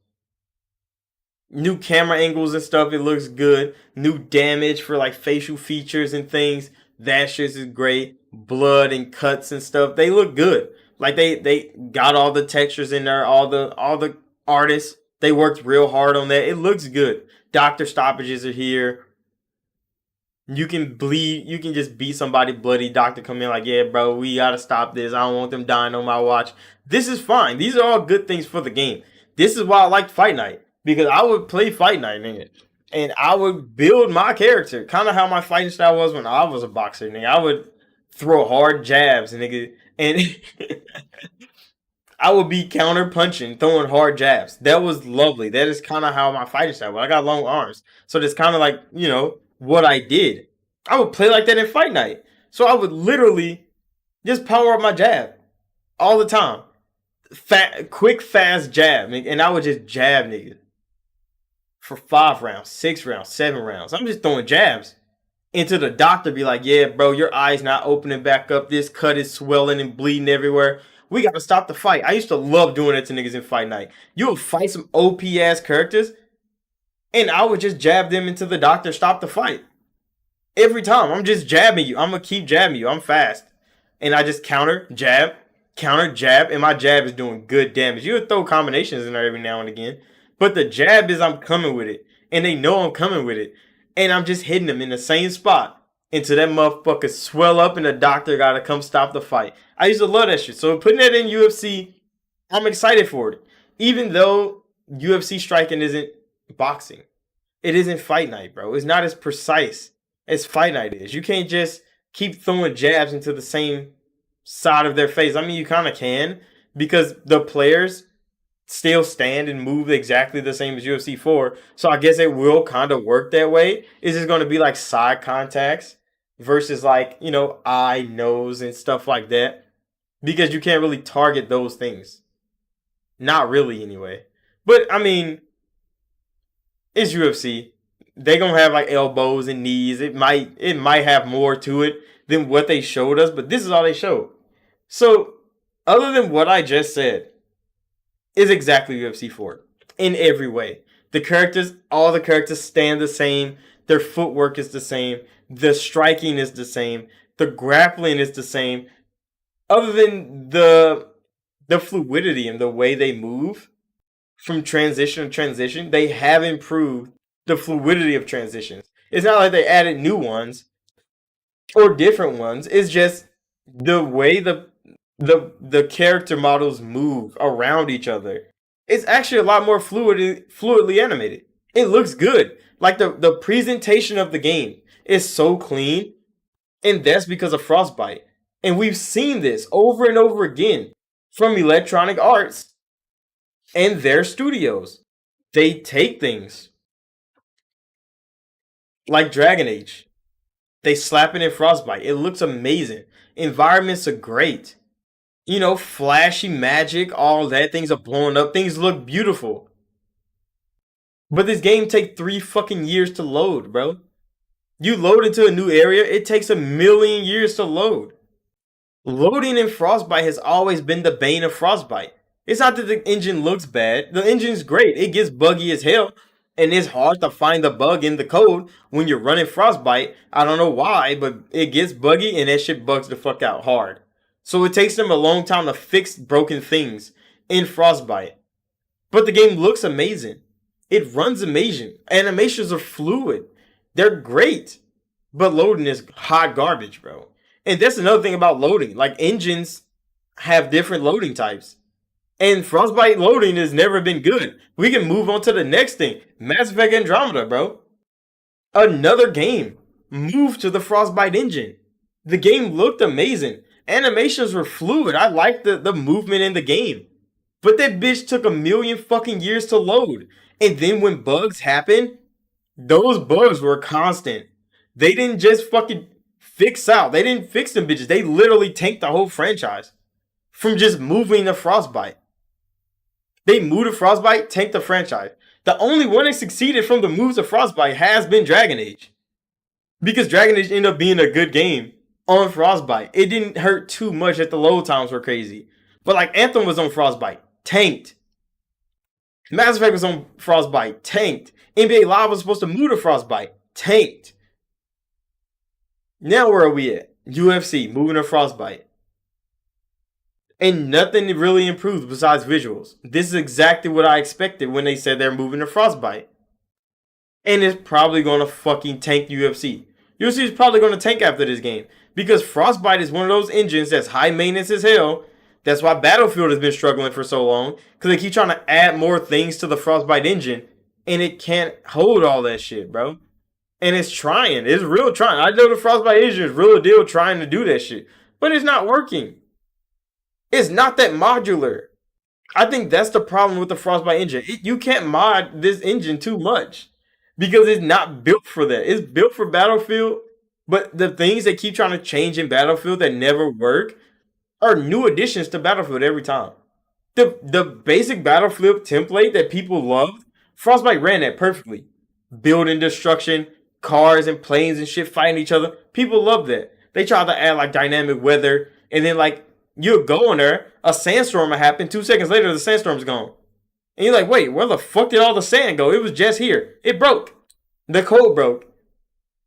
Speaker 1: New camera angles and stuff, it looks good. New damage for like facial features and things. That shit is great. Blood and cuts and stuff. They look good. Like they got all the textures in there, all the artists. They worked real hard on that. It looks good. Doctor stoppages are here. You can bleed. You can just beat somebody bloody. Doctor come in like, yeah, bro, we gotta stop this. I don't want them dying on my watch. This is fine. These are all good things for the game. This is why I like Fight Night. Because I would play Fight Night, nigga. And I would build my character. Kind of how my fighting style was when I was a boxer, nigga. I would throw hard jabs, nigga. And I would be counter punching, throwing hard jabs. That was lovely. That is kind of how my fighting style was. I got long arms. So that's kind of like, what I did. I would play like that in Fight Night. So I would literally just power up my jab all the time. Quick, fast jab. And I would just jab niggas. for 5 rounds, 6 rounds, 7 rounds. I'm just throwing jabs into the doctor, be like, yeah, bro, your eye's not opening back up. This cut is swelling and bleeding everywhere. We got to stop the fight. I used to love doing it to niggas in Fight Night. You would fight some OP ass characters, and I would just jab them into the doctor, stop the fight. Every time. I'm just jabbing you. I'm going to keep jabbing you. I'm fast. And I just counter, jab, and my jab is doing good damage. You would throw combinations in there every now and again. But the jab is I'm coming with it. And they know I'm coming with it. And I'm just hitting them in the same spot until that motherfucker swell up and the doctor gotta come stop the fight. I used to love that shit. So putting that in UFC, I'm excited for it. Even though UFC striking isn't boxing. It isn't Fight Night, bro. It's not as precise as Fight Night is. You can't just keep throwing jabs into the same side of their face. I mean, you kind of can because the players still stand and move exactly the same as UFC 4. So I guess it will kind of work that way. It's just going to be like side contacts versus like, eye, nose, and stuff like that. Because you can't really target those things. Not really, anyway. But, I mean, it's UFC. They're going to have like elbows and knees. It might have more to it than what they showed us, but this is all they showed. So, other than what I just said, is exactly UFC 4 in every way. All the characters stand the same. Their footwork is the same. The striking is the same. The grappling is the same. Other than the fluidity and the way they move from transition to transition, they have improved the fluidity of transitions. It's not like they added new ones or different ones. It's just the way the character models move around each other. It's actually a lot more fluidly animated. It looks good. Like the presentation of the game is so clean, and that's because of Frostbite. And we've seen this over and over again from Electronic Arts and their studios. They take things like Dragon Age. They slap it in Frostbite. It looks amazing. Environments are great. Flashy magic, all that. Things are blowing up. Things look beautiful. But this game takes 3 fucking years to load, bro. You load into a new area, it takes 1,000,000 years to load. Loading in Frostbite has always been the bane of Frostbite. It's not that the engine looks bad. The engine's great. It gets buggy as hell. And it's hard to find the bug in the code when you're running Frostbite. I don't know why, but it gets buggy and that shit bugs the fuck out hard. So it takes them a long time to fix broken things in Frostbite. But the game looks amazing. It runs amazing. Animations are fluid. They're great. But loading is hot garbage, bro. And that's another thing about loading. Like, engines have different loading types. And Frostbite loading has never been good. We can move on to the next thing. Mass Effect Andromeda, bro. Another game moved to the Frostbite engine. The game looked amazing. Animations were fluid. I liked the movement in the game. But that bitch took 1,000,000 fucking years to load. And then when bugs happened, those bugs were constant. They didn't just fucking fix out. They didn't fix them bitches. They literally tanked the whole franchise from just moving the Frostbite. They moved to Frostbite, tanked the franchise. The only one that succeeded from the moves of Frostbite has been Dragon Age. Because Dragon Age ended up being a good game on Frostbite. It didn't hurt too much that the load times were crazy. But like Anthem was on Frostbite, tanked. Mass Effect was on Frostbite, tanked. NBA Live was supposed to move to Frostbite, tanked. Now where are we at? UFC, moving to Frostbite. And nothing really improved besides visuals. This is exactly what I expected when they said they're moving to Frostbite. And it's probably going to fucking tank UFC. UFC is probably going to tank after this game. Because Frostbite is one of those engines that's high maintenance as hell. That's why Battlefield has been struggling for so long. Because they keep trying to add more things to the Frostbite engine. And it can't hold all that shit, bro. And it's trying. It's real trying. I know the Frostbite engine is real deal trying to do that shit. But it's not working. It's not that modular. I think that's the problem with the Frostbite engine. You can't mod this engine too much. Because it's not built for that. It's built for Battlefield. But the things they keep trying to change in Battlefield that never work are new additions to Battlefield every time. The basic Battlefield template that people loved Frostbite ran that perfectly. Building destruction, cars and planes and shit fighting each other. People love that. They tried to add like dynamic weather, and then like you'll go in there, a sandstorm will happen. 2 seconds later, the sandstorm's gone. And you're like, wait, where the fuck did all the sand go? It was just here. It broke. The code broke.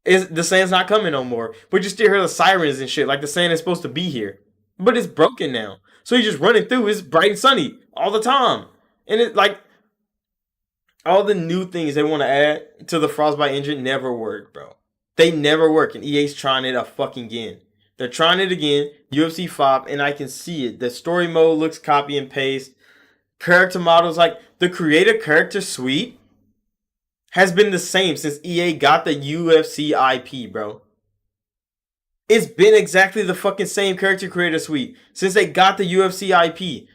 Speaker 1: The sand's not coming no more. But you still hear the sirens and shit like the sand is supposed to be here. But it's broken now. So you're just running through. It's bright and sunny all the time. And it like all the new things they want to add to the Frostbite engine never work, bro. They never work. And EA's trying it a fucking again. They're trying it again. UFC 5, and I can see it. The story mode looks copy and paste. Character models, like the creator character suite has been the same since EA got the UFC IP, bro. It's been exactly the fucking same character creator suite since they got the UFC IP.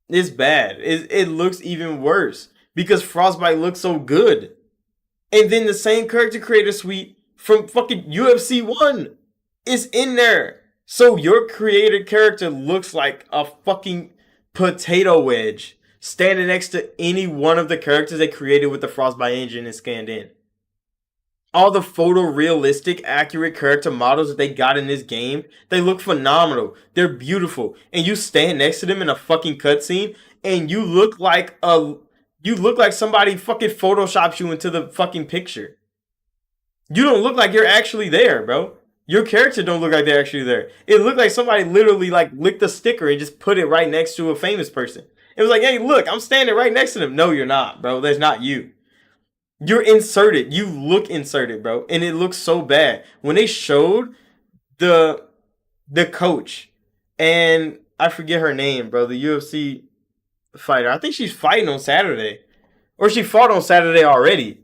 Speaker 1: It's bad. It looks even worse because Frostbite looks so good. And then the same character creator suite from fucking UFC 1 is in there. So your created character looks like a fucking potato wedge standing next to any one of the characters they created with the Frostbite engine and scanned in. All the photorealistic, accurate character models that they got in this game, they look phenomenal. They're beautiful. And you stand next to them in a fucking cutscene and you look like somebody fucking photoshops you into the fucking picture. You don't look like you're actually there, bro. Your character don't look like they're actually there. It looked like somebody literally like licked a sticker and just put it right next to a famous person. It was like, hey, look, I'm standing right next to them. No, you're not, bro. That's not you. You're inserted. You look inserted, bro. And it looks so bad. When they showed the coach, and I forget her name, bro, the UFC fighter. I think she's fighting on Saturday. Or she fought on Saturday already.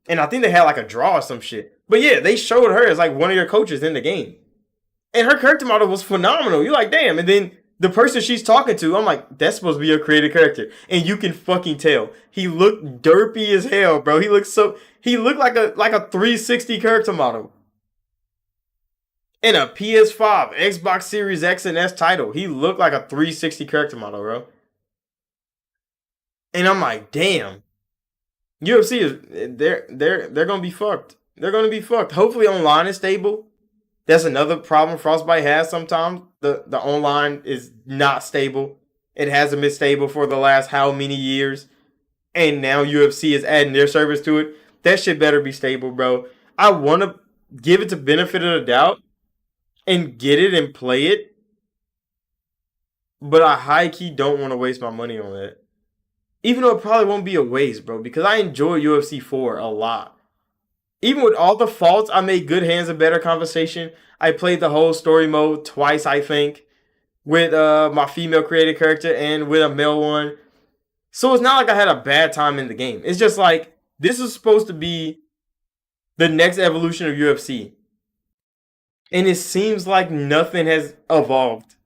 Speaker 1: And I think they had like a draw or some shit. But yeah, they showed her as like one of your coaches in the game. And her character model was phenomenal. You're like, damn. And then the person she's talking to, I'm like, that's supposed to be your creative character. And you can fucking tell. He looked derpy as hell, bro. He looked like a 360 character model. In a PS5, Xbox Series X and S title. He looked like a 360 character model, bro. And I'm like, damn. UFC is they're gonna be fucked. They're gonna be fucked. Hopefully online is stable. That's another problem Frostbite has sometimes. The online is not stable. It hasn't been stable for the last how many years. And now UFC is adding their service to it. That shit better be stable, bro. I wanna give it the benefit of the doubt and get it and play it. But I high key don't want to waste my money on it. Even though it probably won't be a waste, bro, because I enjoy UFC 4 a lot. Even with all the faults, I made good hands and better conversation. I played the whole story mode twice, I think, with my female creative character and with a male one. So it's not like I had a bad time in the game. It's just like, this is supposed to be the next evolution of UFC. And it seems like nothing has evolved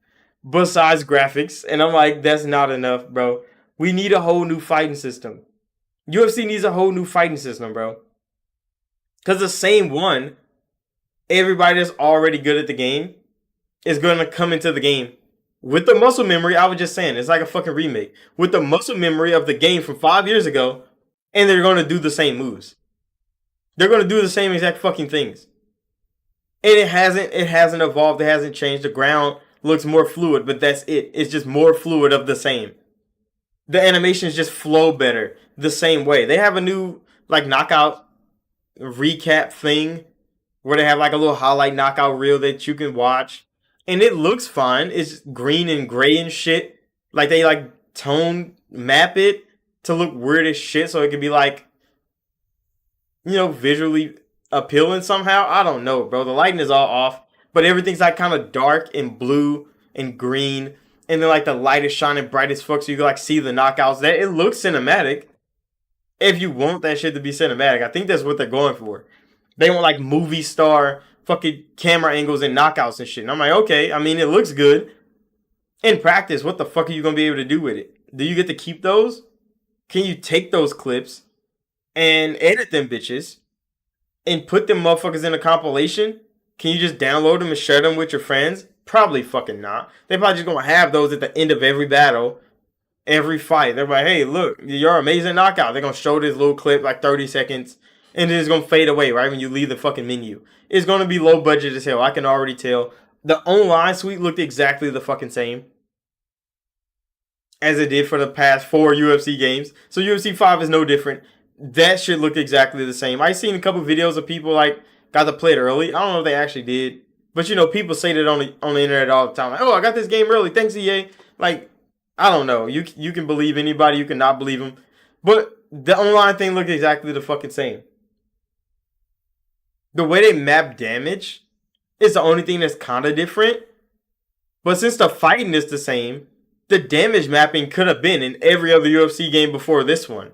Speaker 1: besides graphics. And I'm like, that's not enough, bro. We need a whole new fighting system. UFC needs a whole new fighting system, bro. Because the same one, everybody that's already good at the game is going to come into the game with the muscle memory. I was just saying, it's like a fucking remake. With the muscle memory of the game from 5 years ago, and they're going to do the same moves. They're going to do the same exact fucking things. And it hasn't evolved. It hasn't changed. The ground looks more fluid, but that's it. It's just more fluid of the same. The animations just flow better the same way. They have a new like knockout recap thing where they have like a little highlight knockout reel that you can watch. And it looks fine. It's green and gray and shit. Like they like tone map it to look weird as shit so it can be like, you know, visually appealing somehow. I don't know, bro. The lighting is all off. But everything's like kind of dark and blue and green. And then like the light is shining bright as fuck so you can like see the knockouts. That it looks cinematic. If you want that shit to be cinematic. I think that's what they're going for. They want like movie star fucking camera angles and knockouts and shit. And I'm like, okay, I mean it looks good. In practice, what the fuck are you gonna be able to do with it? Do you get to keep those? Can you take those clips and edit them bitches and put them motherfuckers in a compilation? Can you just download them and share them with your friends? Probably fucking not. They probably just gonna have those at the end of every battle Every fight, they're like, "Hey, look, you're amazing knockout." They're gonna show this little clip like 30 seconds, and then it's gonna fade away right when you leave the fucking menu. It's gonna be low budget as hell. I can already tell. The online suite looked exactly the fucking same as it did for the past 4 UFC games. So UFC 5 is no different. That shit looked exactly the same. I seen a couple videos of people like got to play it early. I don't know if they actually did, but you know, people say that on the internet all the time. Like, oh, I got this game early. Thanks, EA. Like, I don't know. You can believe anybody. You can not believe them. But the online thing looked exactly the fucking same. The way they map damage is the only thing that's kind of different. But since the fighting is the same, the damage mapping could have been in every other UFC game before this one.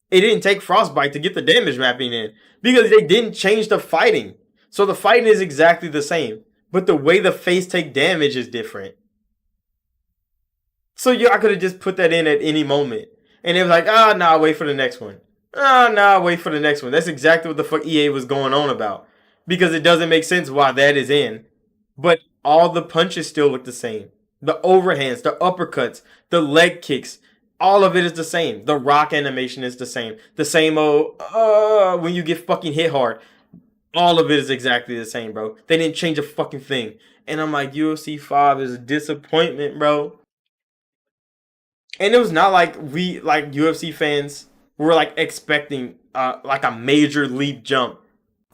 Speaker 1: It didn't take Frostbite to get the damage mapping in because they didn't change the fighting. So the fighting is exactly the same, but the way the face take damage is different. So yeah, I could have just put that in at any moment. And it was like, nah, wait for the next one. Nah, wait for the next one. That's exactly what the fuck EA was going on about. Because it doesn't make sense why that is in. But all the punches still look the same. The overhands, the uppercuts, the leg kicks, all of it is the same. The rock animation is the same. The same old, when you get fucking hit hard. All of it is exactly the same, bro. They didn't change a fucking thing. And I'm like, UFC 5 is a disappointment, bro. And it was not like we like UFC fans were like expecting like a major leap jump.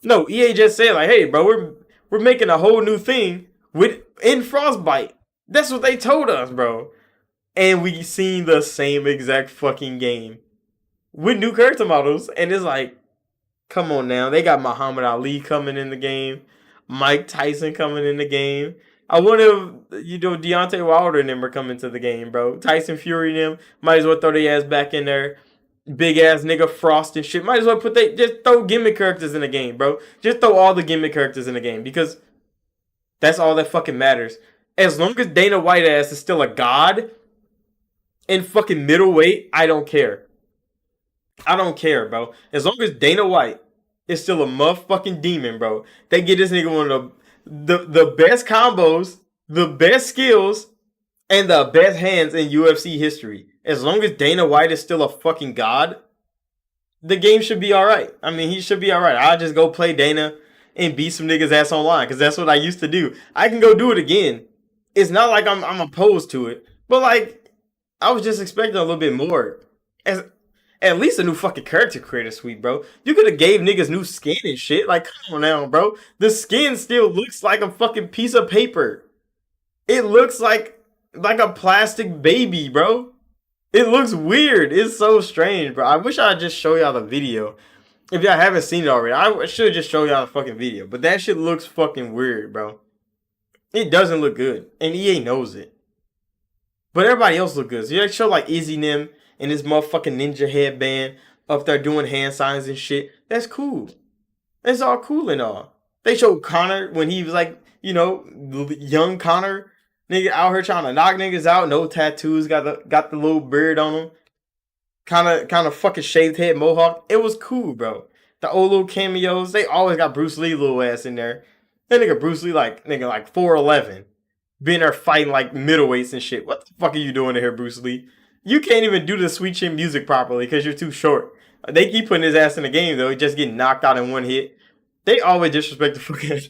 Speaker 1: No, EA just said like, "Hey, bro, we're making a whole new thing with in Frostbite." That's what they told us, bro. And we seen the same exact fucking game with new character models, and it's like, come on now. They got Muhammad Ali coming in the game, Mike Tyson coming in the game. I wonder if Deontay Wilder and them are coming to the game, bro. Tyson Fury and them might as well throw their ass back in there. Big ass nigga Frost and shit. Might as well just throw gimmick characters in the game, bro. Just throw all the gimmick characters in the game because that's all that fucking matters. As long as Dana White ass is still a god in fucking middleweight, I don't care. I don't care, bro. As long as Dana White is still a motherfucking demon, bro. They get this nigga one of the best combos, the best skills, and the best hands in UFC history. As long as Dana White is still a fucking god, the game should be alright. I mean, he should be alright. I'll just go play Dana and beat some niggas ass online because that's what I used to do. I can go do it again. It's not like I'm opposed to it, but like I was just expecting a little bit more. As at least a new fucking character creator suite, bro. You could have gave niggas new skin and shit. Like, come on now, bro. The skin still looks like a fucking piece of paper. It looks like a plastic baby, bro. It looks weird. It's so strange, bro. I wish I'd just show y'all the video. If y'all haven't seen it already, I should just show y'all the fucking video. But that shit looks fucking weird, bro. It doesn't look good. And EA knows it. But everybody else look good. So you show like Izzy Nim and his motherfucking ninja headband up there doing hand signs and shit. That's cool. That's all cool and all. They showed Connor when he was like, young Connor, nigga out here trying to knock niggas out, no tattoos, got the little beard on him, kind of fucking shaved head mohawk. It was cool, bro. The old little cameos, they always got Bruce Lee little ass in there. That nigga Bruce Lee like 4'11", being there fighting like middleweights and shit. What the fuck are you doing in here, Bruce Lee? You can't even do the sweet chin music properly because you're too short. They keep putting his ass in the game though, he just getting knocked out in one hit. They always disrespect the fucking.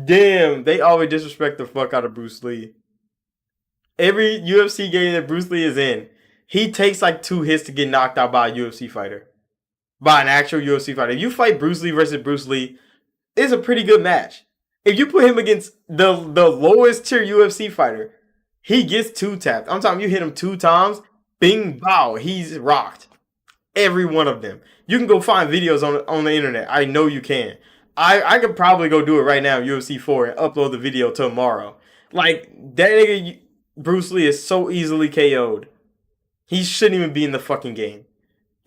Speaker 1: Damn, they always disrespect the fuck out of Bruce Lee. Every UFC game that Bruce Lee is in, he takes like 2 hits to get knocked out by a UFC fighter. By an actual UFC fighter. If you fight Bruce Lee versus Bruce Lee, it's a pretty good match. If you put him against the lowest tier UFC fighter, he gets 2 tapped. I'm talking you hit him 2 times, bing bow, he's rocked. Every one of them. You can go find videos on the internet. I know you can. I could probably go do it right now, UFC 4, and upload the video tomorrow. Like, that nigga Bruce Lee is so easily KO'd. He shouldn't even be in the fucking game.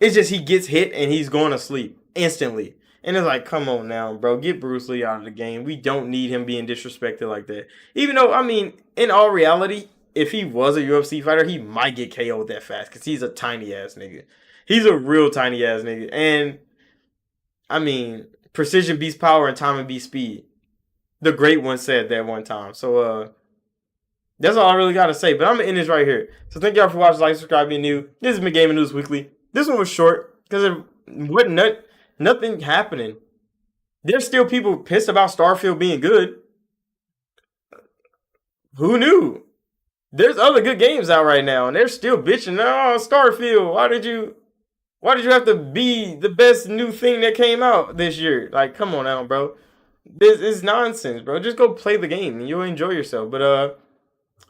Speaker 1: It's just he gets hit and he's going to sleep instantly. And it's like, come on now, bro. Get Bruce Lee out of the game. We don't need him being disrespected like that. Even though, I mean, in all reality, if he was a UFC fighter, he might get KO'd that fast because he's a tiny ass nigga. He's a real tiny ass nigga. And, I mean, precision beats power and timing beats speed. The great one said that one time. So, That's all I really got to say. But I'm going to end this right here. So thank y'all for watching, like, subscribe, being new. This has been Gaming News Weekly. This one was short because it wasn't nothing happening. There's still people pissed about Starfield being good. Who knew? There's other good games out right now, and they're still bitching. Oh, Starfield, why did you have to be the best new thing that came out this year? Like, come on now, bro. This is nonsense, bro. Just go play the game and you'll enjoy yourself. But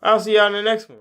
Speaker 1: I'll see y'all in the next one.